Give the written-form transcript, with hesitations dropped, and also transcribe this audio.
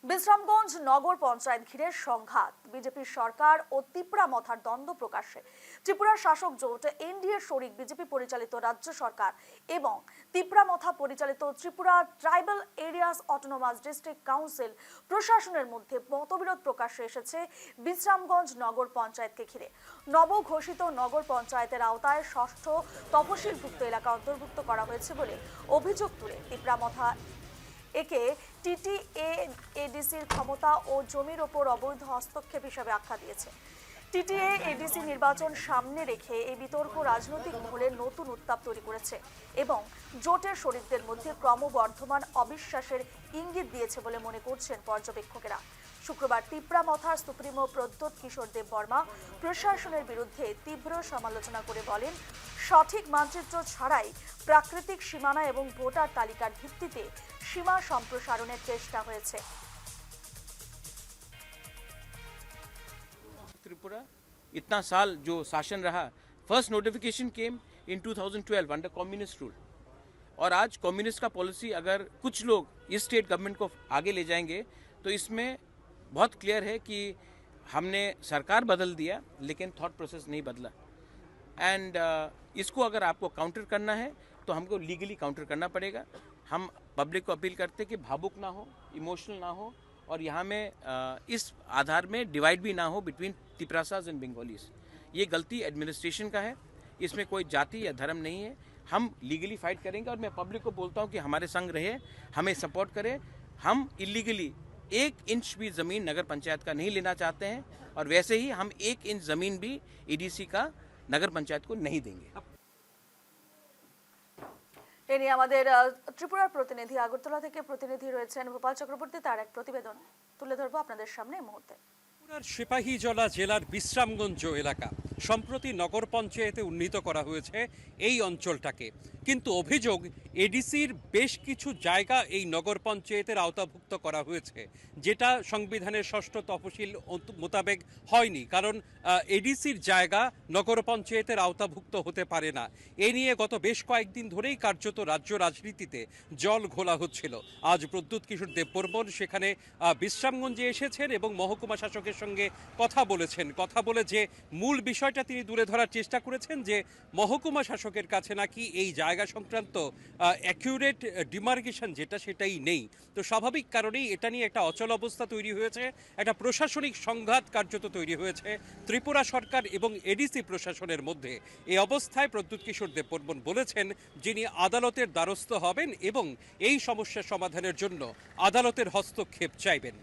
বিশ্রামগঞ্জ নগর পঞ্চায়েত ঘিরে সংঘাত, বিজেপির সরকার ও তিপ্রা মথার দ্বন্দ্ব প্রকাশ্যে। ত্রিপুরার শাসক জোট এনডিএ শরিক বিজেপি পরিচালিত রাজ্য সরকার এবং তিপ্রা মথা পরিচালিত Tripura tribal areas autonomous district council প্রশাসনের মধ্যে মতবিরোধ প্রকাশ্যে এসেছে বিশ্রামগঞ্জ নগর পঞ্চায়েতকে ঘিরে। নবঘোষিত নগর পঞ্চায়েতের আওতায় ষষ্ঠ তফসিলভুক্ত এলাকা অন্তর্ভুক্ত করা হয়েছে বলে অভিযোগ তুলে তিপ্রা মথা একে টিটিএ-এডিসির ক্ষমতা ও জমির ওপর অবৈধ হস্তক্ষেপ হিসেবে আখ্যা দিয়েছে। টিটিএ-এডিসি নির্বাচন সামনে রেখে এই বিতর্ক রাজনৈতিক মহলে নতুন উত্তাপ তৈরি করেছে এবং জোটের শরিকদের মধ্যে ক্রমবর্ধমান অবিশ্বাসের ইঙ্গিত দিয়েছে বলে মনে করছেন পর্যবেক্ষকেরা। শুক্রবার তিপ্রা মথার সুপ্রিমো প্রদ্যোৎ কিশোর দেব বর্মা প্রশাসনের বিরুদ্ধে তীব্র সমালোচনা করে বলেন, সঠিক মানচিত্র ছাড়াই প্রাকৃতিক সীমানা এবং ভোটার তালিকার ভিত্তিতে সীমা সম্প্রসারণের চেষ্টা হয়েছে। त्रिपुरा इतना साल जो शासन रहा, फर्स्ट नोटिफिकेशन केम इन 2012 अंडर कम्युनिस्ट रूल, और आज कम्युनिस्ट का पॉलिसी अगर कुछ लोग इस स्टेट गवर्नमेंट को आगे ले जाएंगे तो इसमें बहुत क्लियर है कि हमने सरकार बदल दिया लेकिन थॉट प्रोसेस नहीं बदला। एंड इसको अगर आपको काउंटर करना है तो हमको लीगली काउंटर करना पड़ेगा। हम पब्लिक को अपील करते हैं कि भावुक ना हो, इमोशनल ना हो, और यहाँ में इस आधार में डिवाइड भी ना हो बिटवीन तिपरासाज एंड बंगालीज। ये गलती एडमिनिस्ट्रेशन का है, इसमें कोई जाति या धर्म नहीं है। हम लीगली फाइट करेंगे और मैं पब्लिक को बोलता हूँ कि हमारे संग रहे, हमें सपोर्ट करें। हम इलीगली 1 इंच भी ज़मीन नगर पंचायत का नहीं लेना चाहते हैं, और वैसे ही हम 1 इंच ज़मीन भी एडीसी का नगर पंचायत को नहीं देंगे। এ নিয়ে আমাদের ত্রিপুরার প্রতিনিধি আগরতলা থেকে প্রতিনিধি রয়েছেন ভোপাল চক্রবর্তী, তার এক প্রতিবেদন তুলে ধরবো আপনাদের সামনে এই মুহূর্তে। ত্রিপুরার সিপাহীজলা জেলার বিশ্রামগঞ্জ এলাকা সম্প্রতি নগর পঞ্চায়েতে উন্নীত করা হয়েছে এই অঞ্চলটাকে, কিন্তু অভিযোগ এডিসির বেশ কিছু জায়গা এই নগর পঞ্চায়েতের আওতাভুক্ত করা হয়েছে, যেটা সংবিধানের ষষ্ঠ তফসিল মোতাবেক হয়নি, কারণ এডিসির জায়গা নগর পঞ্চায়েতের আওতাভুক্ত হতে পারে না। এ নিয়ে গত বেশ কয়েকদিন ধরেই কার্যত রাজ্য রাজনীতিতে জল ঘোলা হচ্ছিল। আজ প্রদ্যোৎ কিশোর দেব বর্মন সেখানে বিশ্রামগঞ্জে এসেছেন এবং মহকুমা শাসকের সঙ্গে কথা বলেছেন। কথা বলে যে মূল বিষয়টা তিনি তুলে ধরার চেষ্টা করেছেন যে মহকুমা শাসকের কাছে নাকি এই জায়গা সংক্রান্ত অ্যাকিউরেট ডিমার্কেশন যেটা সেটাই নেই। তো স্বাভাবিক কারণেই এটা নিয়ে একটা অচল অবস্থা তৈরি হয়েছে, একটা প্রশাসনিক সংঘাত কার্যত তৈরি হয়েছে ত্রিপুরা সরকার এবং এডিসি প্রশাসনের মধ্যে। এই অবস্থায় প্রদ্যোৎ কিশোর দেব বর্মন বলেছেন যিনি আদালতের দ্বারস্থ হবেন এবং এই সমস্যার সমাধানের জন্য আদালতের হস্তক্ষেপ চাইবেন।